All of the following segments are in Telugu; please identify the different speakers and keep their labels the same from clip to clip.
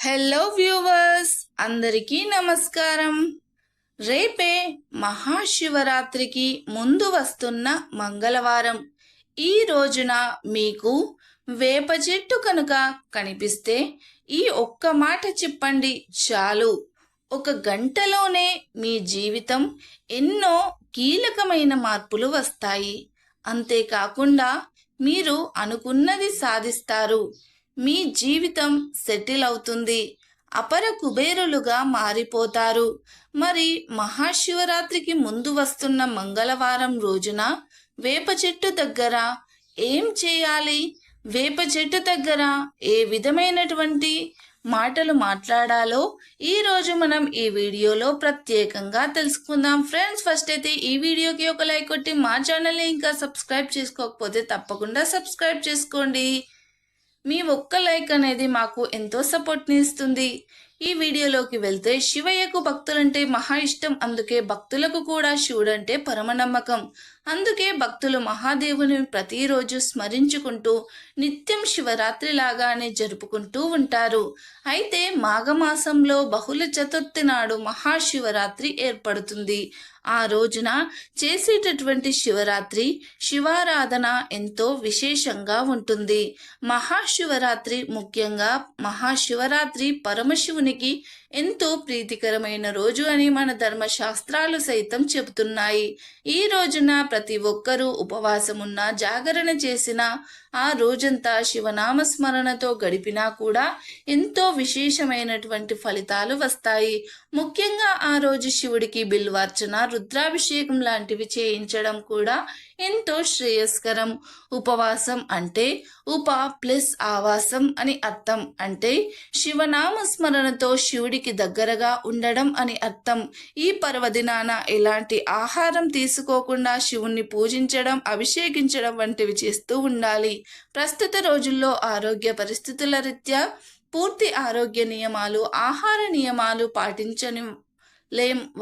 Speaker 1: హలో వ్యూవర్స్, అందరికీ నమస్కారం. రేపే మహాశివరాత్రికి ముందు వస్తున్న మంగళవారం. ఈ రోజున మీకు వేప చెట్టు కనుక కనిపిస్తే ఈ ఒక్క మాట చెప్పండి చాలు. ఒక గంటలోనే మీ జీవితం ఎన్నో కీలకమైన మార్పులు వస్తాయి. అంతేకాకుండా మీరు అనుకున్నది సాధిస్తారు. మీ జీవితం సెటిల్ అవుతుంది. అపర కుబేరులుగా మారిపోతారు. మరి మహాశివరాత్రికి ముందు వస్తున్న మంగళవారం రోజున వేప చెట్టు దగ్గర ఏం చేయాలి? వేప చెట్టు దగ్గర ఏ విధమైనటువంటి మాటలు మాట్లాడాలో ఈ రోజు మనం ఈ వీడియోలో ప్రత్యేకంగా తెలుసుకుందాం. ఫ్రెండ్స్, ఫస్ట్ అయితే ఈ వీడియోకి ఒక లైక్ కొట్టి మా ఛానల్ని ఇంకా సబ్స్క్రైబ్ చేసుకోకపోతే తప్పకుండా సబ్స్క్రైబ్ చేసుకోండి. మీ ఒక్క లైక్ అనేది మాకు ఎంతో సపోర్ట్ని ఇస్తుంది. ఈ వీడియోలోకి వెళ్తే, శివయ్యకు భక్తులంటే మహా ఇష్టం. అందుకే భక్తులకు కూడా శివుడంటే పరమ నమ్మకం. అందుకే భక్తులు మహాదేవుని ప్రతిరోజు స్మరించుకుంటూ నిత్యం శివరాత్రి లాగానే జరుపుకుంటూ ఉంటారు. అయితే మాఘమాసంలో బహుళ చతుర్థి నాడు మహాశివరాత్రి ఏర్పడుతుంది. ఆ రోజున చేసేటటువంటి శివరాత్రి శివారాధన ఎంతో విశేషంగా ఉంటుంది. మహాశివరాత్రి, ముఖ్యంగా మహాశివరాత్రి పరమశివునికి ఎంతో ప్రీతికరమైన రోజు అని మన ధర్మశాస్త్రాలు సైతం చెబుతున్నాయి. ఈ రోజున ప్రతి ఒక్కరూ ఉపవాసమున్నా, జాగరణ చేసినా, ఆ రోజంతా శివనామస్మరణతో గడిపినా కూడా ఎంతో విశేషమైనటువంటి ఫలితాలు వస్తాయి. ముఖ్యంగా ఆ రోజు శివుడికి బిల్వార్చన, రుద్రాభిషేకం లాంటివి చేయించడం కూడా ఎంతో శ్రేయస్కరం. ఉపవాసం అంటే ఉప ప్లస్ ఆవాసం అని అర్థం. అంటే శివనామస్మరణతో శివుడికి దగ్గరగా ఉండడం అని అర్థం. ఈ పర్వదినాన ఎలాంటి ఆహారం తీసుకోకుండా శివుణ్ణి పూజించడం, అభిషేకించడం వంటివి చేస్తూ ఉండాలి. ప్రస్తుత రోజుల్లో ఆరోగ్య పరిస్థితుల రీత్యా పూర్తి ఆరోగ్య నియమాలు, ఆహార నియమాలు పాటించని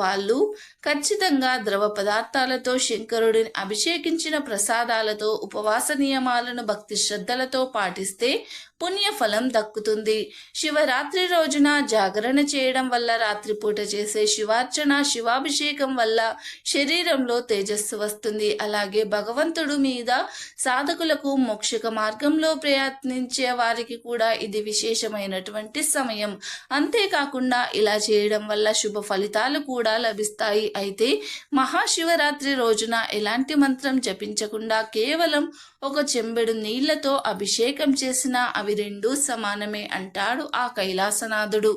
Speaker 1: వాళ్ళు ఖచ్చితంగా ద్రవ పదార్థాలతో శంకరుడిని అభిషేకించిన ప్రసాదాలతో ఉపవాస నియమాలను భక్తి శ్రద్ధలతో పాటిస్తే పుణ్యఫలం దక్కుతుంది. శివరాత్రి రోజున జాగరణ చేయడం వల్ల, రాత్రిపూట చేసే శివార్చన, శివాభిషేకం వల్ల శరీరంలో తేజస్సు వస్తుంది. అలాగే భగవంతుడు మీద సాధకులకు మోక్షక మార్గంలో ప్రయత్నించే వారికి కూడా ఇది విశేషమైనటువంటి సమయం. అంతేకాకుండా ఇలా చేయడం వల్ల శుభ ఫలితాలు కూడా లభిస్తాయి. అయితే మహాశివరాత్రి రోజున ఎలాంటి మంత్రం జపించకుండా కేవలం ఒక చెంబెడు నీళ్లతో అభిషేకం చేసినా అవి రెండూ సమానమే అంటాడు ఆ కైలాసనాథుడు.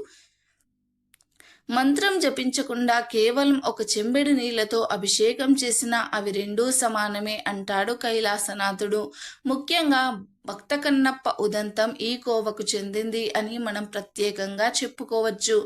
Speaker 1: మంత్రం జపించకుండా కేవలం ఒక చెంబెడు నీళ్లతో అభిషేకం చేసినా అవి రెండూ సమానమే అంటాడు కైలాసనాథుడు. ముఖ్యంగా భక్త కన్నప్ప ఉదంతం ఈ కోవకు చెందింది అని మనం ప్రత్యేకంగా చెప్పుకోవచ్చు.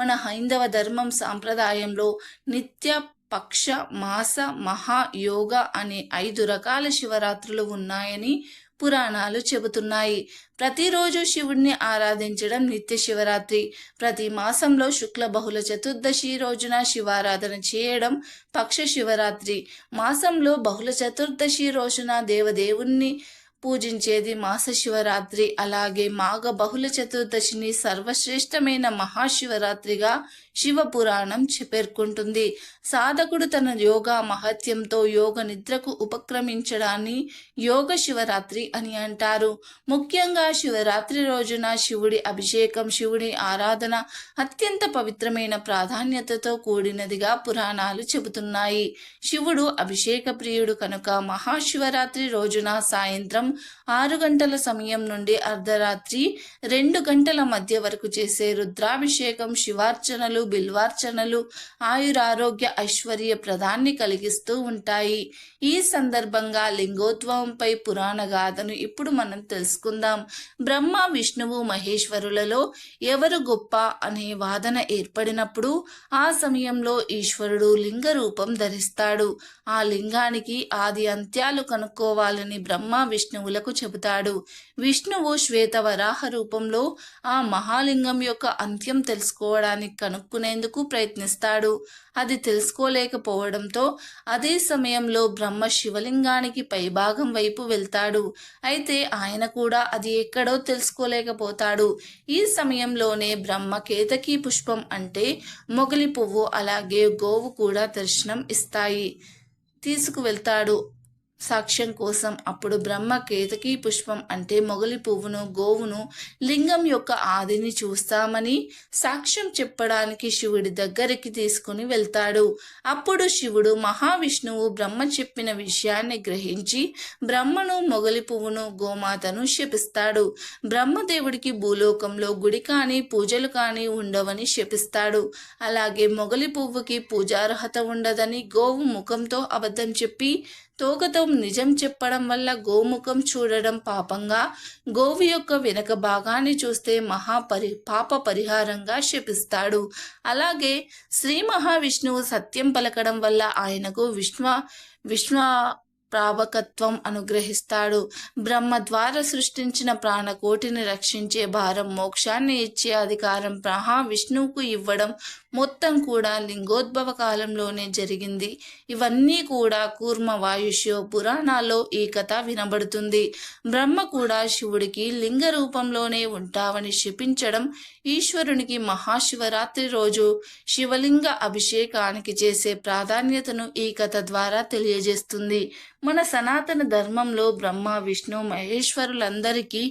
Speaker 1: మన హైందవ ధర్మం సాంప్రదాయంలో నిత్య, పక్ష, మాస, మహా, యోగ అనే 5 రకాల శివరాత్రులు ఉన్నాయని పురాణాలు చెబుతున్నాయి. ప్రతిరోజు శివుణ్ణి ఆరాధించడం నిత్య శివరాత్రి. ప్రతి మాసంలో శుక్ల బహుళ చతుర్దశి రోజున శివారాధన చేయడం పక్ష శివరాత్రి. మాసంలో బహుళ చతుర్దశి రోజున దేవదేవుణ్ణి పూజించేది మాస శివరాత్రి. అలాగే మాఘ బహుళ చతుర్దశిని సర్వశ్రేష్టమైన మహాశివరాత్రిగా శివ పురాణం పేర్కొంటుంది. సాధకుడు తన యోగా మహత్యంతో యోగ నిద్రకు ఉపక్రమించడాన్ని యోగ శివరాత్రి అని అంటారు. ముఖ్యంగా శివరాత్రి రోజున శివుడి అభిషేకం, శివుడి ఆరాధన అత్యంత పవిత్రమైన ప్రాధాన్యతతో కూడినదిగా పురాణాలు చెబుతున్నాయి. శివుడు అభిషేక ప్రియుడు కనుక మహాశివరాత్రి రోజున సాయంత్రం 6 గంటల సమయం నుండి అర్ధరాత్రి 2 గంటల మధ్య వరకు చేసే రుద్రాభిషేకం, శివార్చనలు, బిల్వార్చనలు ఆయురారోగ్య, ఐశ్వర్య ప్రదాన్ని కలిగిస్తూ ఉంటాయి. ఈ సందర్భంగా లింగోద్భవంపై పురాణ గాథను ఇప్పుడు మనం తెలుసుకుందాం. బ్రహ్మ, విష్ణువు, మహేశ్వరులలో ఎవరు గొప్ప అనే వాదన ఏర్పడినప్పుడు ఆ సమయంలో ఈశ్వరుడు లింగ రూపం ధరిస్తాడు. ఆ లింగానికి ఆది అంత్యాలు కనుక్కోవాలని బ్రహ్మ, విష్ణు విష్ణువులకు చెబుతాడు. విష్ణువు శ్వేతవరాహ రూపంలో ఆ మహాలింగం యొక్క అంత్యం తెలుసుకోవడానికి కనుక్కునేందుకు ప్రయత్నిస్తాడు. అది తెలుసుకోలేకపోవడంతో అదే సమయంలో బ్రహ్మ శివలింగానికి పైభాగం వైపు వెళ్తాడు. అయితే ఆయన కూడా అది ఎక్కడో తెలుసుకోలేకపోతాడు. ఈ సమయంలోనే బ్రహ్మ కేతకీ పుష్పం అంటే మొగలి పువ్వు అలాగే గోవు కూడా దర్శనం ఇస్తాయి. తీసుకువెళ్తాడు సాక్ష్యం కోసం. అప్పుడు బ్రహ్మ కేతకీ పుష్పం అంటే మొగలి పువ్వును గోవును లింగం యొక్క ఆదిని చూస్తామని సాక్ష్యం చెప్పడానికి శివుడి దగ్గరికి తీసుకుని వెళ్తాడు. అప్పుడు శివుడు మహావిష్ణువు బ్రహ్మ చెప్పిన విషయాన్ని గ్రహించి బ్రహ్మను మొగలి పువ్వును గోమాతను శపిస్తాడు. బ్రహ్మదేవుడికి భూలోకంలో గుడి కానీ పూజలు కానీ ఉండవని శపిస్తాడు. అలాగే మొగలి పువ్వుకి పూజార్హత ఉండదని, గోవు ముఖంతో అబద్ధం చెప్పి తోకతో నిజం చెప్పడం వల్ల గోముఖం చూడడం పాపంగా, గోవు యొక్క వెనక భాగాన్ని చూస్తే పాప పరిహారంగా శపిస్తాడు. అలాగే శ్రీ మహావిష్ణువు సత్యం పలకడం వల్ల ఆయనకు విశ్వ ప్రావకత్వం అనుగ్రహిస్తాడు. బ్రహ్మ ద్వారా సృష్టించిన ప్రాణకోటిని రక్షించే భారం, మోక్షాన్ని ఇచ్చే అధికారం మహావిష్ణువుకు ఇవ్వడం మొత్తం కూడా లింగోద్భవ కాలంలోనే జరిగింది. ఇవన్నీ కూడా కూర్మ వాయుష్యో పురాణాల్లో ఈ కథ వినబడుతుంది. బ్రహ్మ కూడా శివుడికి లింగ రూపంలోనే ఉంటావని శపించడం ఈశ్వరునికి మహాశివరాత్రి రోజు శివలింగ అభిషేకానికి చేసే ప్రాధాన్యతను ఈ కథ ద్వారా తెలియజేస్తుంది. మన సనాతన ధర్మంలో బ్రహ్మ విష్ణు మహేశ్వరులందరికీ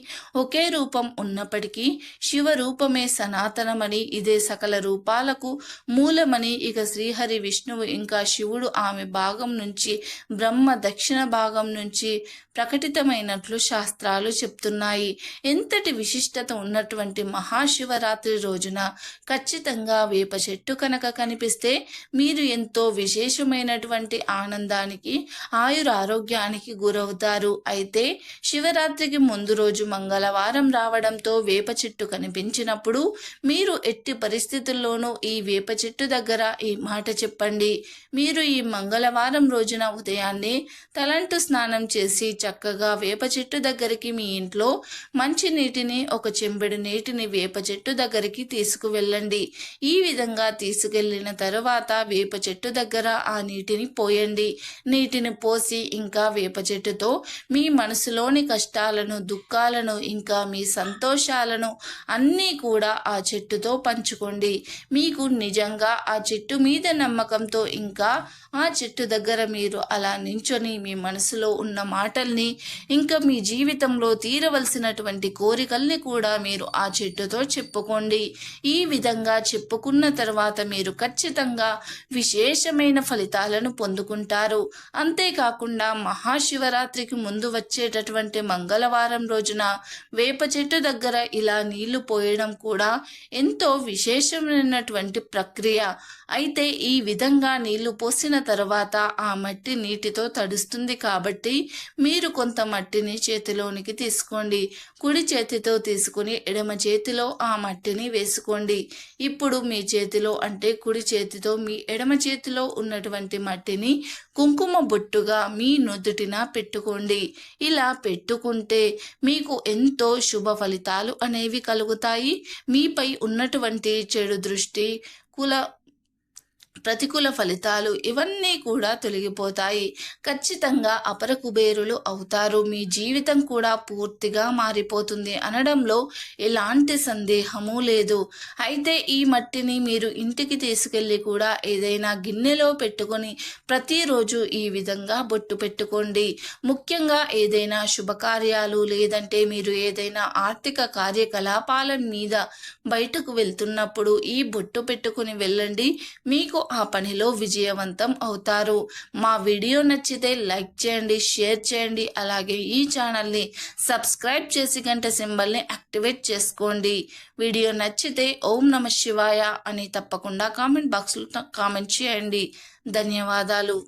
Speaker 1: ఒకే రూపం ఉన్నప్పటికీ శివ రూపమే సనాతనమని, ఇదే సకల రూపాలకు మూలమని, ఇక శ్రీహరి విష్ణువు ఇంకా శివుడు ఆమె భాగం నుంచి బ్రహ్మ దక్షిణ భాగం నుంచి ప్రకటితమైనట్లు శాస్త్రాలు చెప్తున్నాయి. ఎంతటి విశిష్టత ఉన్నటువంటి మహాశివరాత్రి రోజున ఖచ్చితంగా వేప చెట్టు కనుక కనిపిస్తే మీరు ఎంతో విశేషమైనటువంటి ఆనందానికి ఆరోగ్యానికి గురవుతారు. అయితే శివరాత్రికి ముందు రోజు మంగళవారం రావడంతో వేప చెట్టు కనిపించినప్పుడు మీరు ఎట్టి పరిస్థితుల్లోనూ ఈ వేప చెట్టు దగ్గర ఈ మాట చెప్పండి. మీరు ఈ మంగళవారం రోజున ఉదయాన్నే తలంటు స్నానం చేసి చక్కగా వేప చెట్టు దగ్గరికి మీ ఇంట్లో మంచి నీటిని, ఒక చెంబెడు నీటిని వేప చెట్టు దగ్గరికి తీసుకువెళ్ళండి. ఈ విధంగా తీసుకెళ్లిన తరువాత వేప చెట్టు దగ్గర ఆ నీటిని పోయండి. నీటిని పోసి ఇంకా వేప చెట్టుతో మీ మనసులోని కష్టాలను, దుఃఖాలను, ఇంకా మీ సంతోషాలను అన్నీ కూడా ఆ చెట్టుతో పంచుకోండి. మీకు నిజంగా ఆ చెట్టు మీద నమ్మకంతో ఇంకా ఆ చెట్టు దగ్గర మీరు అలా నించొని మీ మనసులో ఉన్న మాటల్ని, ఇంకా మీ జీవితంలో తీరవలసినటువంటి కోరికల్ని కూడా మీరు ఆ చెట్టుతో చెప్పుకోండి. ఈ విధంగా చెప్పుకున్న తర్వాత మీరు ఖచ్చితంగా విశేషమైన ఫలితాలను పొందుకుంటారు. అంతేకాకుండా మహాశివరాత్రికి ముందు వచ్చేటటువంటి మంగళవారం రోజున వేప చెట్టు దగ్గర ఇలా నీళ్లు పోయడం కూడా ఎంతో విశేషమైనటువంటి ప్రక్రియ. అయితే ఈ విధంగా నీళ్లు పోసిన తర్వాత ఆ మట్టి నీటితో తడుస్తుంది కాబట్టి మీరు కొంత మట్టిని చేతిలోనికి తీసుకోండి. కుడి చేతితో తీసుకుని ఎడమ చేతిలో ఆ మట్టిని వేసుకోండి. ఇప్పుడు మీ చేతిలో అంటే కుడి చేతితో మీ ఎడమ చేతిలో ఉన్నటువంటి మట్టిని కుంకుమ బొట్టుగా మీ నుదుటిన పెట్టుకోండి. ఇలా పెట్టుకుంటే మీకు ఎంతో శుభ ఫలితాలు అనేవి కలుగుతాయి. మీపై ఉన్నటువంటి చెడు దృష్టి, ప్రతికూల ఫలితాలు ఇవన్నీ కూడా తొలగిపోతాయి. ఖచ్చితంగా అపర కుబేరులు అవుతారు. మీ జీవితం కూడా పూర్తిగా మారిపోతుంది అనడంలో ఎలాంటి సందేహము లేదు. అయితే ఈ మట్టిని మీరు ఇంటికి తీసుకెళ్ళి కూడా ఏదైనా గిన్నెలో పెట్టుకొని ప్రతిరోజు ఈ విధంగా బొట్టు పెట్టుకోండి. ముఖ్యంగా ఏదైనా శుభకార్యాలు లేదంటే మీరు ఏదైనా ఆర్థిక కార్యకలాపాల మీద బయటకు వెళ్తున్నప్పుడు ఈ బొట్టు పెట్టుకుని వెళ్ళండి. మీకు ఆ పనిలో విజయవంతం అవుతారు. మా వీడియో నచ్చితే లైక్ చేయండి, షేర్ చేయండి. అలాగే ఈ ఛానల్ని సబ్స్క్రైబ్ చేసి గంట సింబల్ని యాక్టివేట్ చేసుకోండి. వీడియో నచ్చితే ఓం నమః శివాయ అని తప్పకుండా కామెంట్ బాక్స్లో కామెంట్ చేయండి. ధన్యవాదాలు.